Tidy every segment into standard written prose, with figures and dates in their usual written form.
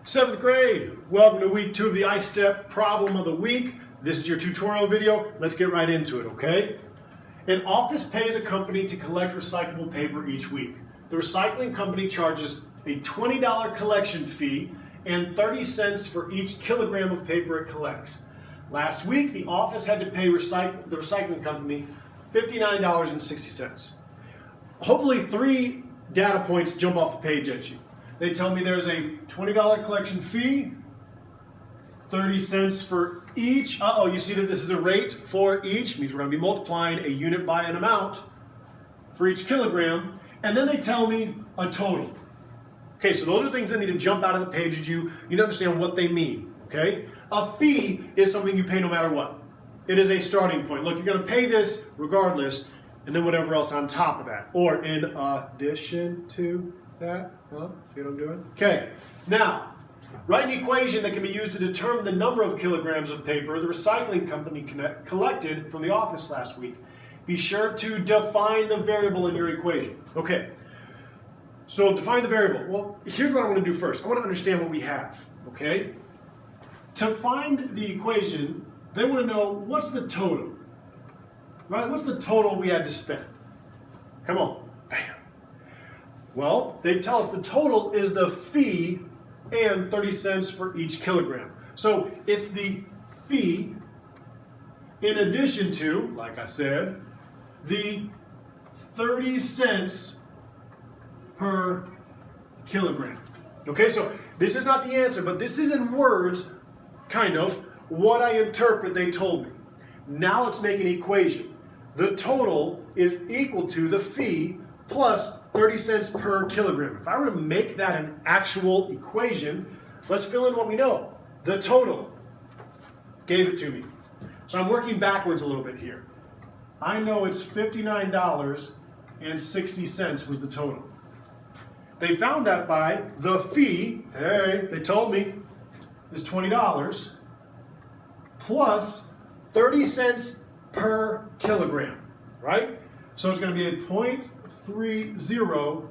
7th grade, welcome to week 2 of the ISTEP problem of the week. This is your tutorial video. Let's get right into it, okay? An office pays a company to collect recyclable paper each week. The recycling company charges a $20 collection fee and 30 cents for each kilogram of paper it collects. Last week, the office had to pay the recycling company $59.60. Hopefully 3 data points jump off the page at you. They tell me there's a $20 collection fee, 30 cents for each. You see that this is a rate for each, means we're going to be multiplying a unit by an amount for each kilogram. And then they tell me a total. Okay, so those are things that need to jump out of the page at you. You need to understand what they mean, okay? A fee is something you pay no matter what. It is a starting point. Look, you're going to pay this regardless, and then whatever else on top of that, or in addition to that. Huh? See what I'm doing? Okay, now, write an equation that can be used to determine the number of kilograms of paper the recycling company collected from the office last week. Be sure to define the variable in your equation. Okay, so define the variable. Well, here's what I want to do first. I want to understand what we have, okay? To find the equation, they want to know what's the total, right? What's the total we had to spend? Come on, bam. Well, they tell us the total is the fee and 30 cents for each kilogram. So it's the fee in addition to, like I said, the 30 cents per kilogram. Okay, so this is not the answer, but this is in words, kind of, what I interpret they told me. Now let's make an equation. The total is equal to the fee plus 30 cents per kilogram. If I were to make that an actual equation, let's fill in what we know. The total gave it to me. So I'm working backwards a little bit here. I know it's $59.60 was the total. They found that by the fee, hey, they told me, is $20 plus 30 cents per kilogram, right? So it's going to be a 0.30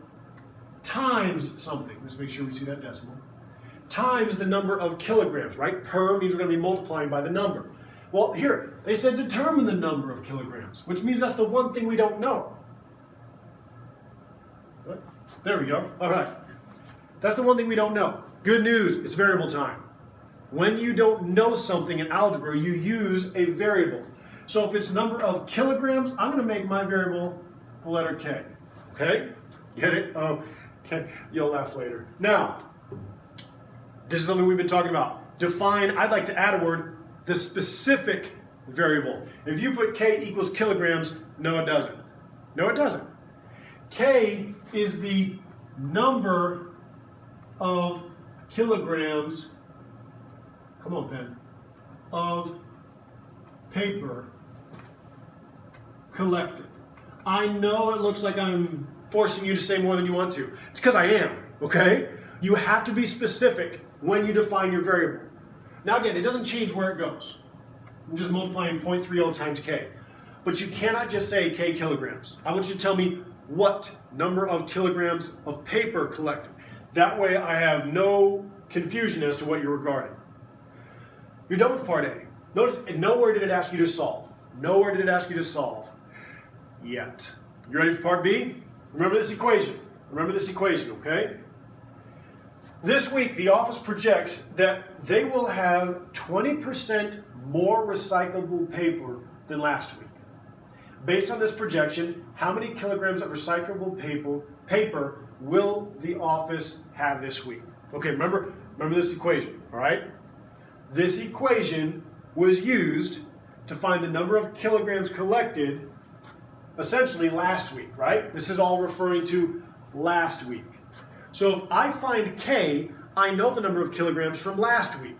times something. Let's make sure we see that decimal. Times the number of kilograms, right? Per means we're going to be multiplying by the number. Well, here, they said determine the number of kilograms, which means that's the one thing we don't know. There we go. All right. That's the one thing we don't know. Good news, it's variable time. When you don't know something in algebra, you use a variable. So if it's number of kilograms, I'm going to make my variable the letter K. Okay? Get it? Oh, okay. You'll laugh later. Now, this is something we've been talking about. Define, I'd like to add a word, the specific variable. If you put K equals kilograms, no it doesn't. No it doesn't. K is the number of kilograms, come on pen, of paper collected. I know it looks like I'm forcing you to say more than you want to. It's because I am, okay? You have to be specific when you define your variable. Now again, it doesn't change where it goes. I'm just multiplying 0.30 times K. But you cannot just say K kilograms. I want you to tell me what number of kilograms of paper collected. That way I have no confusion as to what you're regarding. You're done with part A. Notice, nowhere did it ask you to solve. Nowhere did it ask you to solve yet. You ready for part B? Remember this equation. Remember this equation, okay? This week, the office projects that they will have 20% more recyclable paper than last week. Based on this projection, how many kilograms of recyclable paper will the office have this week? Okay, remember this equation, all right? This equation was used to find the number of kilograms collected essentially last week, right? This is all referring to last week. So if I find K, I know the number of kilograms from last week.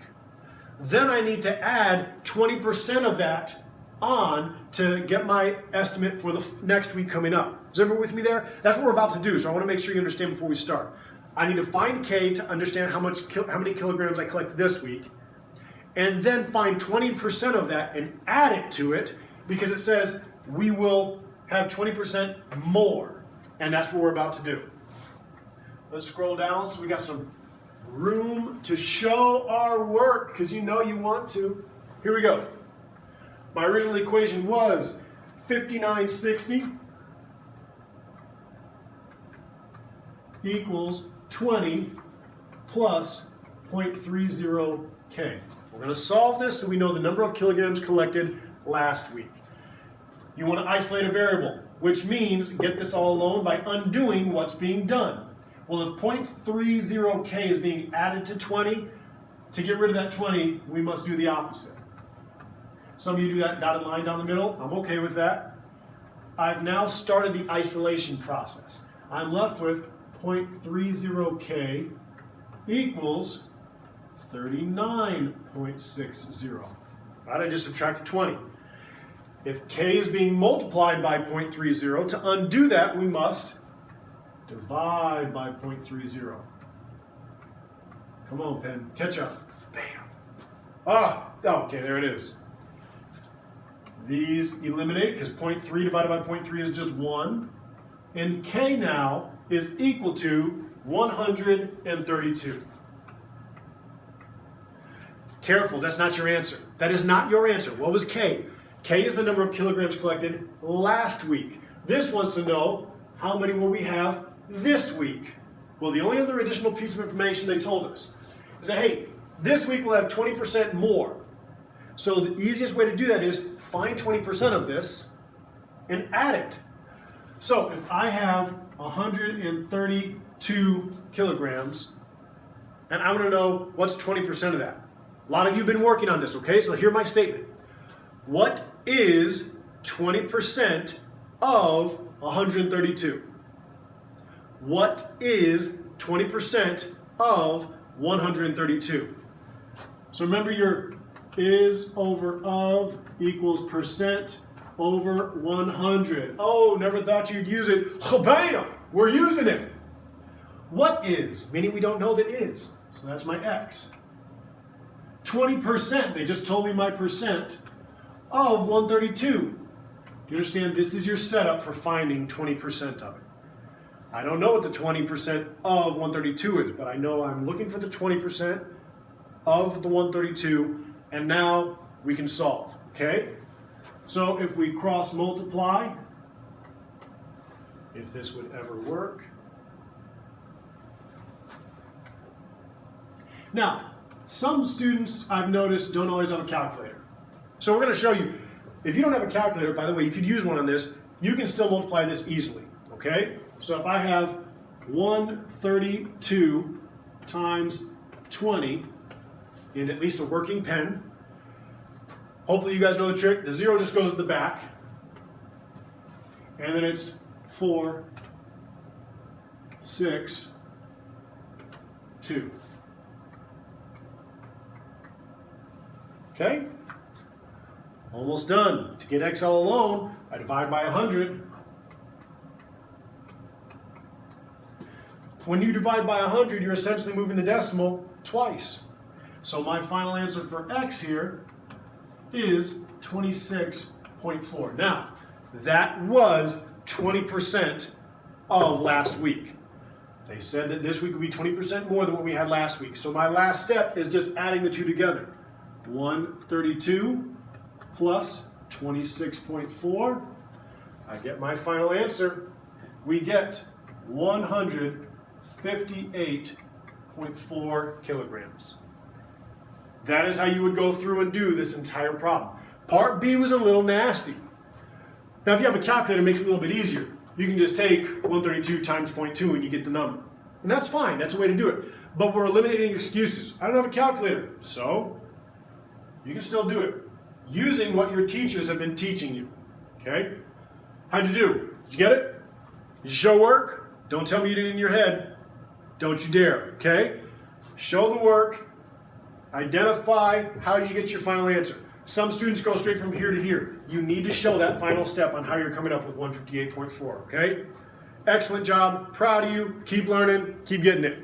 Then I need to add 20% of that on to get my estimate for the next week coming up. Is everyone with me there? That's what we're about to do, so I want to make sure you understand before we start. I need to find K to understand how many kilograms I collected this week, and then find 20% of that and add it to it, because it says we will have 20% more, and that's what we're about to do. Let's scroll down so we got some room to show our work, because you know you want to. Here we go. My original equation was 5960 equals 20 plus 0.30 K. We're going to solve this so we know the number of kilograms collected last week. You want to isolate a variable, which means get this all alone by undoing what's being done. Well, if 0.30 K is being added to 20, to get rid of that 20, we must do the opposite. Some of you do that dotted line down the middle. I'm okay with that. I've now started the isolation process. I'm left with 0.30 K equals 39.60. Right, I just subtracted 20. If K is being multiplied by 0.30, to undo that, we must divide by 0.30. Come on, pen, catch up. Bam. Okay, there it is. These eliminate because 0.3 divided by 0.3 is just 1. And K now is equal to 132. Careful, that's not your answer. That is not your answer. What was K? K is the number of kilograms collected last week. This wants to know how many will we have this week. Well, the only other additional piece of information they told us is that, hey, this week we'll have 20% more. So the easiest way to do that is find 20% of this and add it. So if I have 132 kilograms, and I want to know what's 20% of that. A lot of you have been working on this, okay? So here's my statement. What is 20% of 132? What is 20% of 132? So remember your is over of equals percent over 100. Oh, never thought you'd use it. Oh, bam! We're using it. What is? Meaning we don't know the is. So that's my x. 20%, they just told me my percent of 132. Do you understand? This is your setup for finding 20% of it. I don't know what the 20% of 132 is, but I know I'm looking for the 20% of the 132, and now we can solve, okay? So if we cross multiply, if this would ever work. Now, some students I've noticed don't always have a calculator. So we're going to show you, if you don't have a calculator, by the way, you could use one on this, you can still multiply this easily, okay? So if I have 132 times 20 in at least a working pen, hopefully you guys know the trick. The 0 just goes at the back. And then it's 4, 6, 2. Okay? Almost done. To get x all alone, I divide by 100. When you divide by 100, you're essentially moving the decimal twice. So my final answer for x here is 26.4. Now, that was 20% of last week. They said that this week would be 20% more than what we had last week. So my last step is just adding the two together. 132 plus 26.4. I get my final answer. We get 158.4 kilograms. That is how you would go through and do this entire problem. Part B was a little nasty. Now if you have a calculator, it makes it a little bit easier. You can just take 132 times 0.2 and you get the number. And that's fine, that's a way to do it. But we're eliminating excuses. I don't have a calculator, so you can still do it using what your teachers have been teaching you, okay? How'd you do? Did you get it? Did you show work? Don't tell me you did it in your head. Don't you dare, okay? Show the work. Identify how did you get your final answer. Some students go straight from here to here. You need to show that final step on how you're coming up with 158.4, okay? Excellent job. Proud of you. Keep learning. Keep getting it.